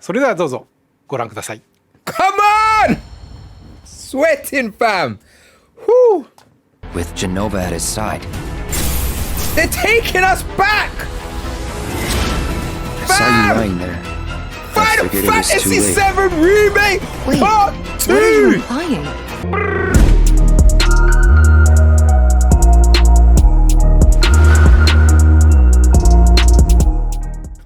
それではどうぞご覧ください。 Come on! Sweating, fam. Whew. With Genova at his side, They're taking us back. I saw you lying there. I Final figured it was too Fantasy late. VII Remake Wait, Part what are you 2. implying?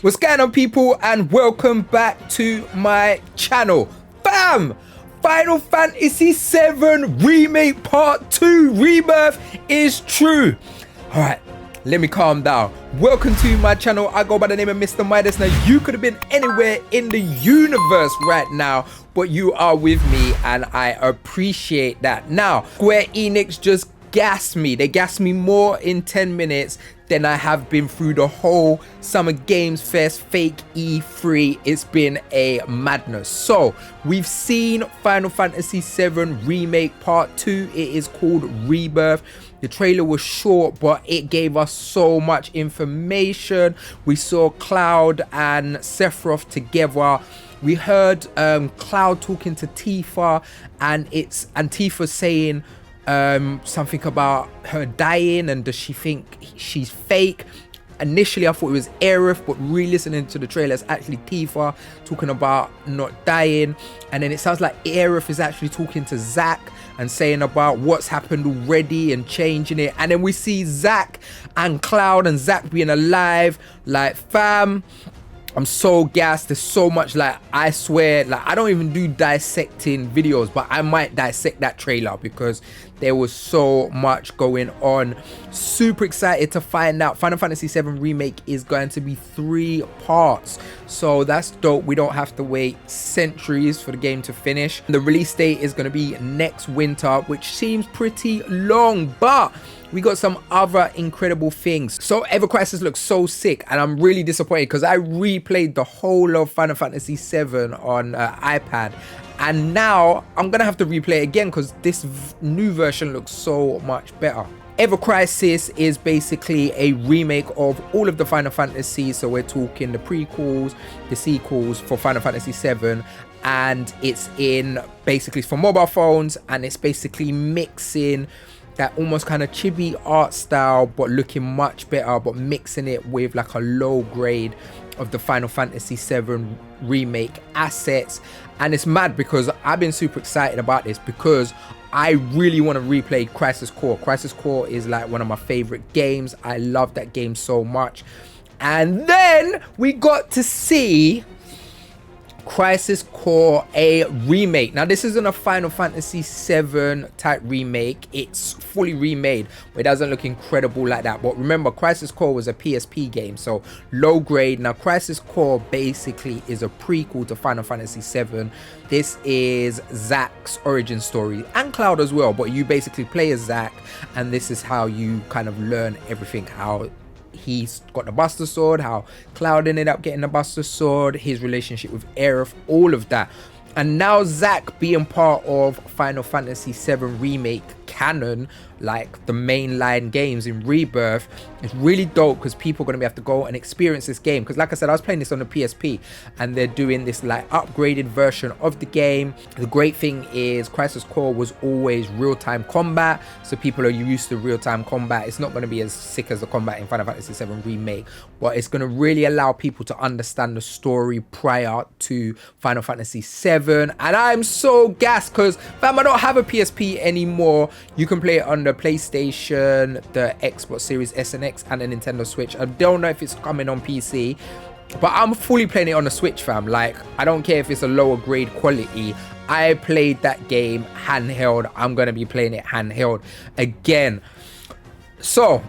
What's going on, people, and welcome back to my channel. Bam! Final Fantasy VII Remake Part 2 Rebirth is true. Alright, let me calm down. Welcome to my channel. I go by the name of Mr. Midas. Now, you could have been anywhere in the universe right now, but you are with me, and I appreciate that. Now, Square Enix just gassed me. They gassed me more in 10 minutes than I have been through the whole Summer Games Fest fake E3. It's been a madness. So we've seen Final Fantasy VII Remake Part 2. It is called Rebirth. The trailer was short, but it gave us so much information. We saw Cloud and Sephiroth together. We heard Cloud talking to Tifa, and it's Tifa saying something about her dying, and does she think she's fake? Initially I thought it was Aerith, but re-listening to the trailer, it's actually Tifa talking about not dying. And then it sounds like Aerith is actually talking to Zack and saying about what's happened already and changing it. And then we see Zack and Cloud and Zack being alive. Like, fam, I'm so gassed. There's so much, like, I swear, like, I don't even do dissecting videos, but I might dissect that trailer because there was so much going on. Super excited to find out. Final Fantasy VII Remake is going to be 3 parts, so that's dope. We don't have to wait centuries for the game to finish. The release date is going to be next winter, which seems pretty long, but we got some other incredible things. So Ever Crisis looks so sick, and I'm really disappointed because I replayed the whole of Final Fantasy VII on iPad, and now I'm gonna have to replay it again because this new version looks so much better. Ever Crisis is basically a remake of all of the Final Fantasies, so we're talking the prequels, the sequels for Final Fantasy VII, and it's in basically for mobile phones, and it's basically mixing that almost kind of chibi art style but looking much better, but mixing it with like a low grade of the Final Fantasy VII remake assets. And it's mad because I've been super excited about this because I really want to replay Crisis Core. Crisis Core is like one of my favorite games. I love that game so much. And then we got to see Crisis Core, a remake. Now, this isn't a Final Fantasy VII type remake. It's fully remade, but it doesn't look incredible like that. But remember, Crisis Core was a PSP game, so low grade. Now, Crisis Core basically is a prequel to Final Fantasy VII. This is Zack's origin story, and Cloud as well, but you basically play as Zack, and this is how you kind of learn everything, how he's got the Buster Sword, how Cloud ended up getting the Buster Sword, his relationship with Aerith, all of that. And now Zack being part of Final Fantasy VII Remake canon, like the mainline games in Rebirth, is really dope because people are going to be able to go and experience this game. Because like I said, I was playing this on the PSP, and they're doing this like upgraded version of the game. The great thing is Crisis Core was always real-time combat, so people are used to real-time combat. It's not going to be as sick as the combat in Final Fantasy VII Remake, but it's going to really allow people to understand the story prior to Final Fantasy VII. And I'm so gassed because, fam, I don't have a PSP anymore. You can play it on the PlayStation, the Xbox Series S and X, and the Nintendo Switch. I don't know if it's coming on PC, but I'm fully playing it on the Switch, fam. Like, I don't care if it's a lower grade quality. I played that game handheld. I'm going to be playing it handheld again. So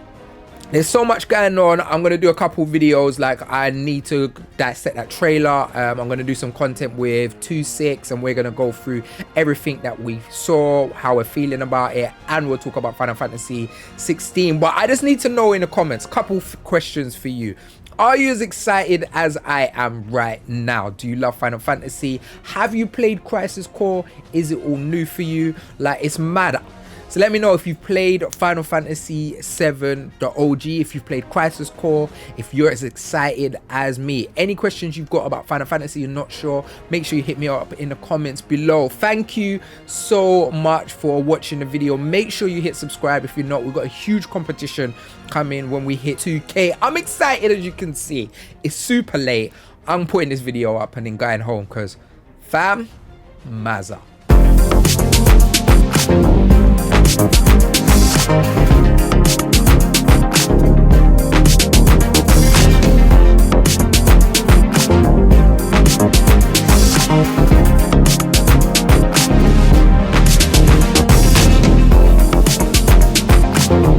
there's so much going on. I'm going to do a couple videos. Like, I need to dissect that trailer. I'm going to do some content with 2.6, and we're going to go through everything that we saw, how we're feeling about it, and we'll talk about Final Fantasy 16. But I just need to know in the comments, couple questions for you. Are you as excited as I am right now? Do you love Final Fantasy? Have you played Crisis Core? Is it all new for you? Like, it's mad. So let me know if you've played Final Fantasy VII, the OG, if you've played Crisis Core, if you're as excited as me. Any questions you've got about Final Fantasy you're not sure, make sure you hit me up in the comments below. Thank you so much for watching the video. Make sure you hit subscribe if you're not. We've got a huge competition coming when we hit 2K. I'm excited, as you can see. It's super late. I'm putting this video up and then going home because fam, Mazza.